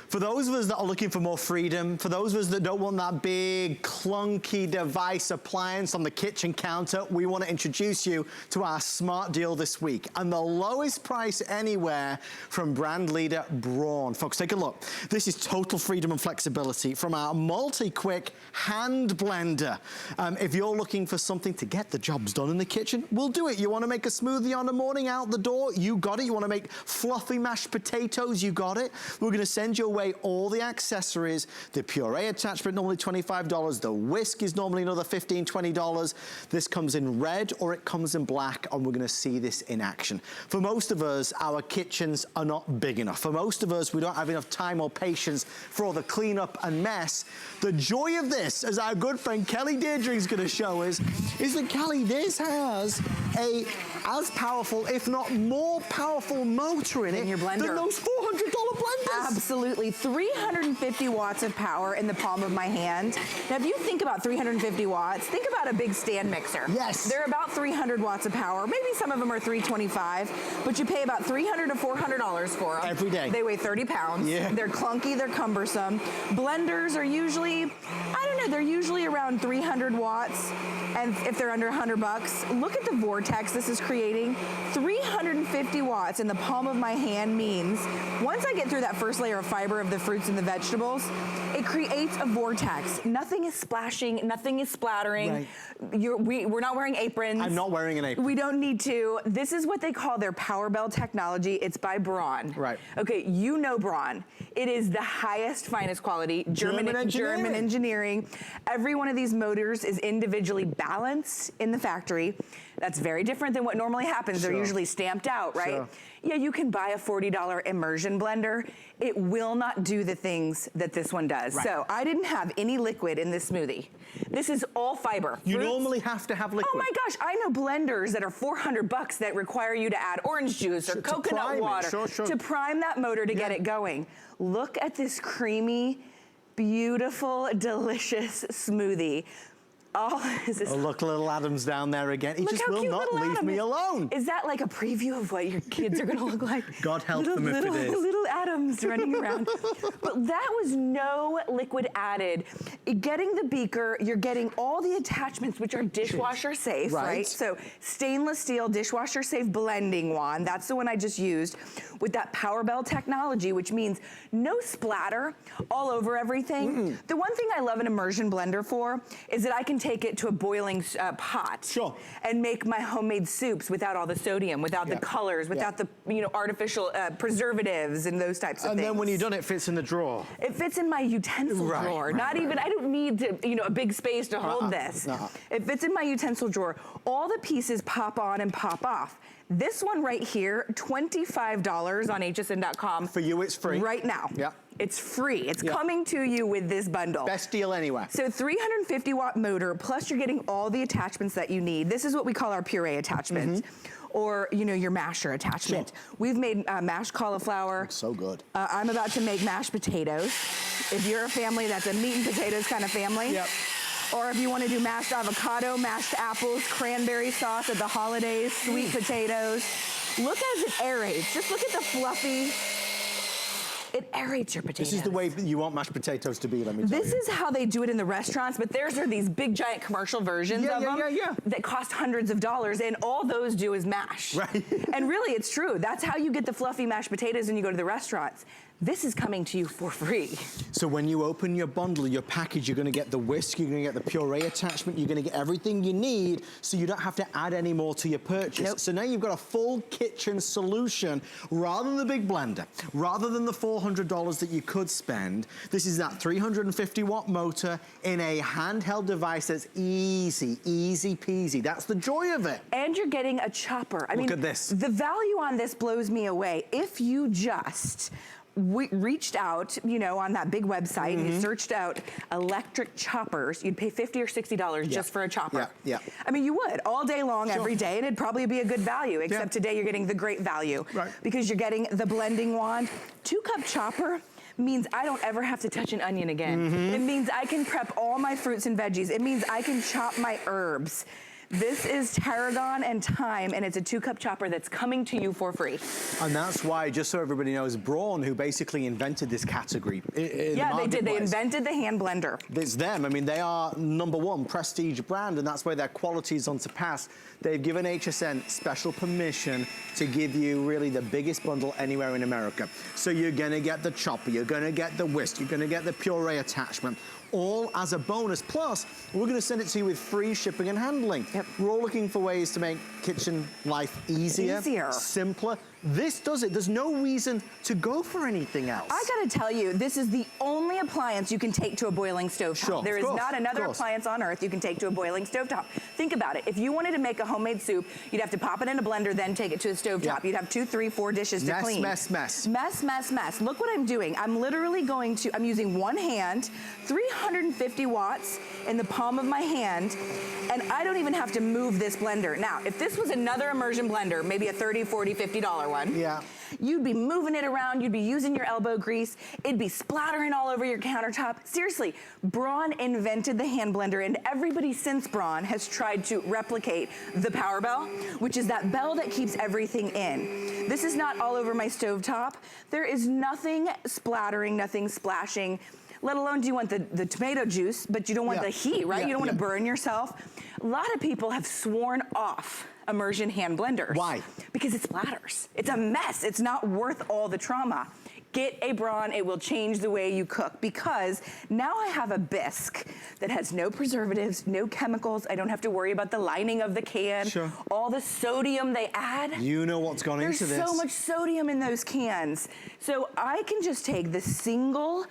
For those of us that are looking for more freedom, for those of us that don't want that big, clunky device appliance on the kitchen counter, we want to introduce you to our smart deal this week. And the lowest price anywhere from brand leader Braun. Folks, take a look. This is total freedom and flexibility from our Multiquick hand blender. If you're looking for something to get the jobs done in the kitchen, we'll do it. You want to make a smoothie on the morning out the door? You got it. You want to make fluffy mashed potatoes? You got it. We're going to send you away all the accessories. The puree attachment, normally $25. The whisk is normally another $15, $20. This comes in red or it comes in black, and we're going to see this in action. For most of us, our kitchens are not big enough. For most of us, we don't have enough time or patience for all the cleanup and mess. The joy of this, as our good friend Kelly Deirdre is going to show us, is that Kelly, this has a as powerful, if not more powerful motor in it your blender than those $400 blenders. Absolutely. 350 watts of power in the palm of my hand. Now, if you think about 350 watts, think about a big stand mixer. Yes. They're about 300 watts of power. Maybe some of them are 325, but you pay about $300 to $400 for them. Every day. They weigh 30 pounds. Yeah. They're clunky, they're cumbersome. Blenders are usually, I don't know, they're usually around 300 watts. And if they're under 100 bucks, look at the vortex this is creating. 350 watts in the palm of my hand means once I get through that first layer of fiber of the fruits and the vegetables, it creates a vortex. Nothing is splashing, nothing is splattering. Right. We're not wearing aprons. I'm not wearing an apron. We don't need to. This is what they call their Power Bell technology. It's by Braun. Right. Okay, you know Braun. It is the highest, finest quality. German engineering. Every one of these motors is individually balanced in the factory. That's very different than what normally happens. Sure. They're usually stamped out, right? Sure. Yeah, you can buy a $40 immersion blender. It will not do the things that this one does. Right. So I didn't have any liquid in this smoothie. This is all fiber. You normally have to have liquid. Oh my gosh, I know blenders that are 400 bucks that require you to add orange juice or coconut water to prime that motor to get it going. Look at this creamy, beautiful, delicious smoothie. Oh, look, little Adam's down there again. He just will not leave me alone. Is that like a preview of what your kids are going to look like? God help them if it is. Little Adams running around. But that was no liquid added. Getting the Beaker, you're getting all the attachments, which are dishwasher safe, right? So stainless steel dishwasher safe blending wand. That's the one I just used with that Power Bell technology, which means no splatter all over everything. The one thing I love an immersion blender for is that I can take it to a boiling pot and make my homemade soups without all the sodium, without the colors, without the artificial preservatives and those types of things. And then when you're done, it fits in the drawer. It fits in my utensil drawer. Not even, I don't need to, a big space to hold this. It fits in my utensil drawer. All the pieces pop on and pop off. This one right here, $25 on hsn.com. For you, it's free. Right now. Yeah. It's free. It's coming to you with this bundle. Best deal anywhere. So 350 watt motor, plus you're getting all the attachments that you need. This is what we call our puree attachment. Or, your masher attachment. We've made mashed cauliflower. It's so good. I'm about to make mashed potatoes. If you're a family that's a meat and potatoes kind of family. Yep. Or if you want to do mashed avocado, mashed apples, cranberry sauce at the holidays, sweet potatoes. Look as it aerates. Just look at the fluffy. It aerates your potatoes. This is the way you want mashed potatoes to be, let me tell you. This is how they do it in the restaurants, but theirs are these big giant commercial versions of them that cost hundreds of dollars, and all those do is mash. Right. And really, it's true. That's how you get the fluffy mashed potatoes when you go to the restaurants. This is coming to you for free. So when you open your bundle, your package, you're gonna get the whisk, you're gonna get the puree attachment, you're gonna get everything you need so you don't have to add any more to your purchase. So now you've got a full kitchen solution rather than the big blender, rather than the $400 that you could spend. This is that 350 watt motor in a handheld device that's easy peasy. That's the joy of it. And you're getting a chopper. I mean, look at this. The value on this blows me away. If you just reached out, on that big website and you searched out electric choppers, you'd pay $50 or $60 just for a chopper. I mean, you would all day long, every day, and it'd probably be a good value, except today you're getting the great value because you're getting the blending wand. 2-cup chopper means I don't ever have to touch an onion again. It means I can prep all my fruits and veggies. It means I can chop my herbs. This is tarragon and thyme, and it's a 2-cup chopper that's coming to you for free. And that's why, just so everybody knows, Braun, who basically invented this category in Yeah, the they did. They marketplace. invented the hand blender. It's them. I mean, they are #1 prestige brand, and that's why their quality is unsurpassed. They've given HSN special permission to give you really the biggest bundle anywhere in America. So you're gonna get the chopper, you're gonna get the whisk, you're gonna get the puree attachment, all as a bonus. Plus, we're gonna send it to you with free shipping and handling. Yep. We're all looking for ways to make kitchen life easier, simpler. This does it. There's no reason to go for anything else. I gotta tell you, this is the only appliance you can take to a boiling stovetop. Sure, there is not another appliance on earth you can take to a boiling stovetop. Think about it. If you wanted to make a homemade soup, you'd have to pop it in a blender, then take it to the stovetop. Yeah. You'd have 2, 3, 4 dishes to clean. Mess. Mess. Look what I'm doing. I'm literally I'm using one hand, 350 watts in the palm of my hand, and I don't even have to move this blender. Now, if this was another immersion blender, maybe a $30, $40, $50 one, yeah, you'd be moving it around, you'd be using your elbow grease, it'd be splattering all over your countertop. Seriously, Braun invented the hand blender, and everybody since Braun has tried to replicate the power bell, which is that bell that keeps everything in. This is not all over my stovetop. There is nothing splattering, nothing splashing, let alone do you want the tomato juice, but you don't want the heat, right? You don't want to burn yourself. A lot of people have sworn off immersion hand blenders. Why? Because it splatters. It's a mess. It's not worth all the trauma. Get a Braun, it will change the way you cook, because now I have a bisque that has no preservatives, no chemicals. I don't have to worry about the lining of the can, all the sodium they add. You know what's gone into this. There's so much sodium in those cans. So I can just take the single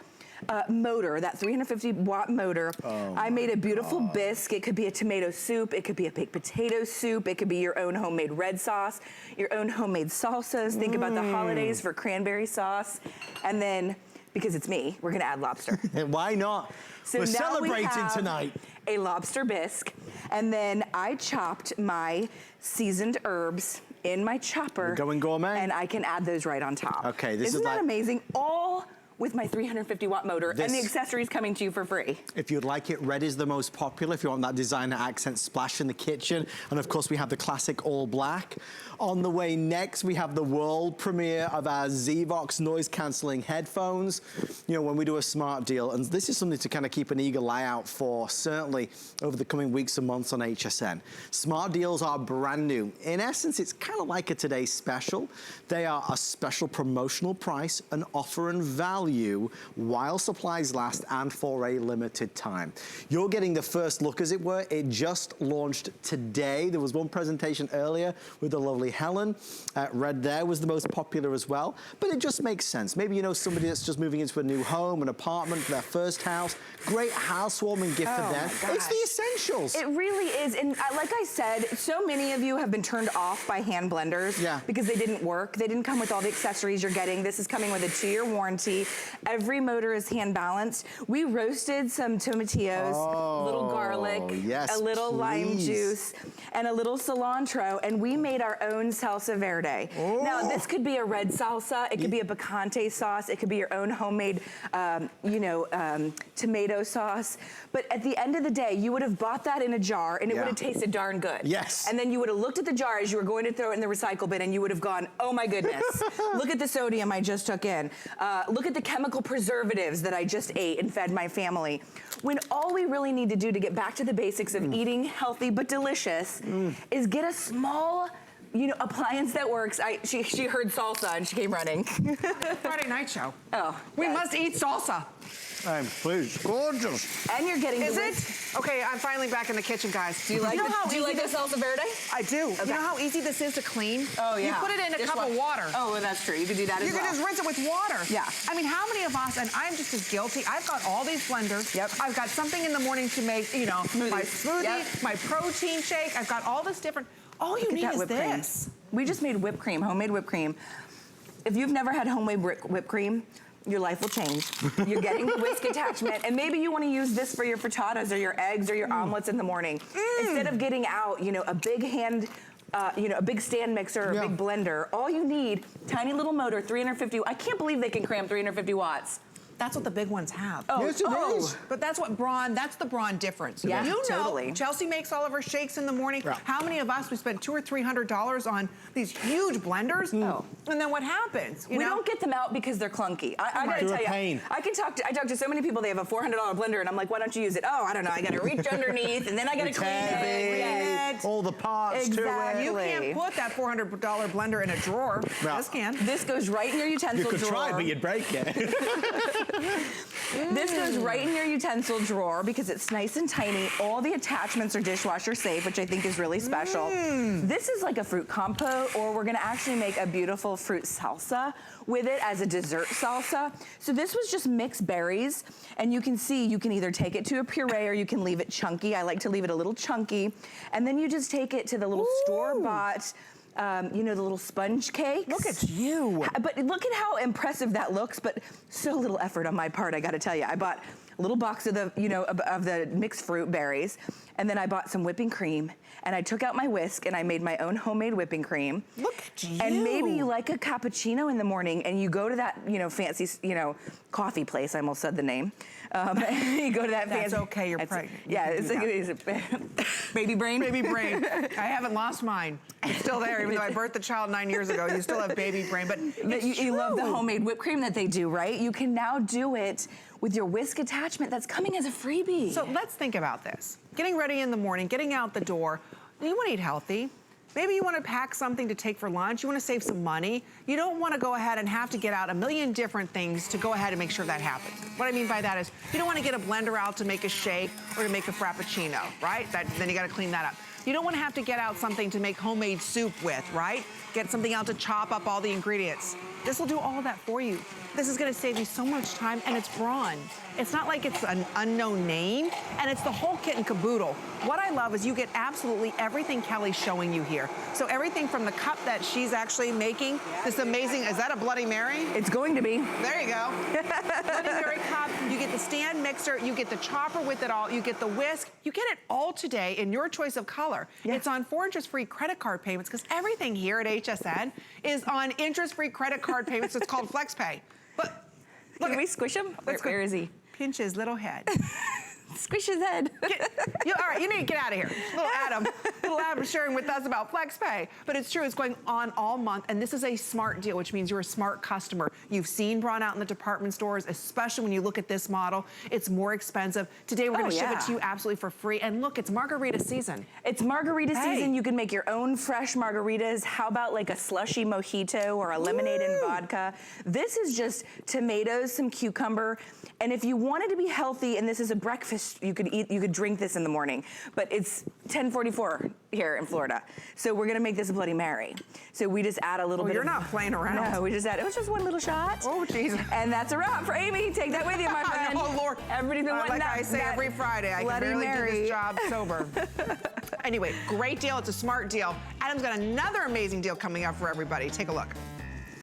motor, that 350 watt motor. I made a beautiful bisque. It could be a tomato soup. It could be a baked potato soup. It could be your own homemade red sauce, your own homemade salsas. Think about the holidays for cranberry sauce. And then, because it's me, we're gonna add lobster. Why not? So we're now celebrating we have tonight. A lobster bisque. And then I chopped my seasoned herbs in my chopper. We're going gourmet. And I can add those right on top. Okay, this Isn't is that amazing? All with my 350 watt motor, and the accessories coming to you for free. If you'd like it, red is the most popular if you want that designer accent splash in the kitchen. And of course we have the classic all black. On the way next, we have the world premiere of our Zvox noise cancelling headphones. You know, when we do a smart deal, and this is something to kind of keep an eagle eye out for, certainly over the coming weeks and months on HSN. Smart deals are brand new. In essence, it's kind of like a today's special. They are a special promotional price, an offer and value while supplies last and for a limited time. You're getting the first look, as it were. It just launched today. There was one presentation earlier with the lovely Helen. Red there was the most popular as well, but it just makes sense. Maybe you know somebody that's just moving into a new home, an apartment for their first house. Great housewarming gift for them. It's the essentials. It really is, and like I said, so many of you have been turned off by hand blenders because they didn't work. They didn't come with all the accessories you're getting. This is coming with a 2-year warranty. Every motor is hand balanced. We roasted some tomatillos, a little garlic, a little lime juice, and a little cilantro, and we made our own salsa verde. Now, this could be a red salsa, it could be a picante sauce, it could be your own homemade, tomato sauce. But at the end of the day, you would have bought that in a jar and it would have tasted darn good. Yes. And then you would have looked at the jar as you were going to throw it in the recycle bin and you would have gone, oh my goodness, look at the sodium I just took in. Look at the chemical preservatives that I just ate and fed my family. When all we really need to do to get back to the basics of eating healthy but delicious is get a small appliance that works. She heard salsa and she came running. Friday night show. Oh. We must eat salsa. Please, gorgeous. And you're getting Is it? Okay, I'm finally back in the kitchen, guys. Do you like the salsa verde? I do. Okay. You know how easy this is to clean? Oh, yeah. You put it in a cup of water. Oh, well, that's true. You could do that as well. You can just rinse it with water. Yeah. I mean, how many of us, and I'm just as guilty, I've got all these blenders. Yep. I've got something in the morning to make, my smoothie, my protein shake. I've got all this different, all you need is this. We just made whipped cream, homemade whipped cream. If you've never had homemade whipped cream, your life will change. You're getting the whisk attachment, and maybe you want to use this for your frittatas or your eggs or your omelets in the morning. Instead of getting out, a big hand, a big stand mixer or a big blender, all you need, tiny little motor, 350, I can't believe they can cram 350 watts. That's what the big ones have. Oh, yes, it is. But that's what Braun, that's the Braun difference. Yeah, you know, totally. Chelsea makes all of her shakes in the morning. Yeah. How many of us, we spend $200 or $300 on these huge blenders? Oh. And then what happens? We don't get them out because they're clunky. I gotta They're tell a you, pain. I talk to so many people, they have a $400 blender, and I'm like, why don't you use it? Oh, I don't know, I gotta reach underneath, and then I gotta clean it. All the parts Exactly. You can't put that $400 blender in a drawer. Yeah. This can. This goes right in your utensil You could drawer. try, but you'd break it. This goes right in your utensil drawer because it's nice and tiny. All the attachments are dishwasher safe, which I think is really special. This is like a fruit compote, or we're gonna actually make a beautiful fruit salsa with it as a dessert salsa. So this was just mixed berries, and you can see you can either take it to a puree or you can leave it chunky. I like to leave it a little chunky. And then you just take it to the little store-bought, you know, the little sponge cakes. Look at you. But look at how impressive that looks, but so little effort on my part, I gotta tell you. I bought a little box of the, you know, of the mixed fruit berries, and then I bought some whipping cream, and I took out my whisk and I made my own homemade whipping cream. Look at you. And maybe you like a cappuccino in the morning and you go to that, you know, fancy, you know, coffee place, I almost said the name. You go to that fancy. That's okay, you're pregnant. Yeah, it's baby brain. Baby brain. I haven't lost mine. It's still there, even though I birthed the child 9 years ago. You still have baby brain, but you love the homemade whipped cream that they do, right? You can now do it with your whisk attachment that's coming as a freebie. So let's think about this. Getting ready in the morning, getting out the door. You want to eat healthy. Maybe you want to pack something to take for lunch. You want to save some money. You don't want to go ahead and have to get out a million different things to go ahead and make sure that happens. What I mean by that is you don't want to get a blender out to make a shake or to make a frappuccino, right? Then you got to clean that up. You don't want to have to get out something to make homemade soup with, right? Get something out to chop up all the ingredients. This will do all of that for you. This is going to save you so much time, and it's Braun. It's not like it's an unknown name, and it's the whole kit and caboodle. What I love is you get absolutely everything Kelly's showing you here. So everything from the cup that she's actually making, this amazing, is that a Bloody Mary? It's going to be. There you go. Bloody Mary cup, you get the stand mixer, you get the chopper with it all, you get the whisk, you get it all today in your choice of color. Yeah. It's on 4 interest-free credit card payments, because everything here at HSN is on interest-free credit card payments. It's called FlexPay. But look, can we squish him? Where is he? Pinch his little head. Squish his head. All right, you need to get out of here. Little Adam sharing with us about FlexPay. But it's true, it's going on all month, and this is a smart deal, which means you're a smart customer. You've seen Braun out in the department stores, especially when you look at this model. It's more expensive. Today, we're gonna ship it to you absolutely for free. And look, it's margarita season. It's margarita season. You can make your own fresh margaritas. How about like a slushy mojito or a lemonade and vodka? This is just tomatoes, some cucumber. And if you wanted to be healthy, and this is a breakfast, you could drink this in the morning, but it's 10:44 here in Florida. So we're gonna make this a Bloody Mary. So we just add a little bit You're not playing around. No, we just add, it was just one little shot. Oh, jeez. And that's a wrap for Amy. Take that with you, my friend. Oh, Lord. Everybody's been wanting like that, I say every Friday, I can barely do this job sober. Anyway, great deal. It's a smart deal. Adam's got another amazing deal coming up for everybody. Take a look.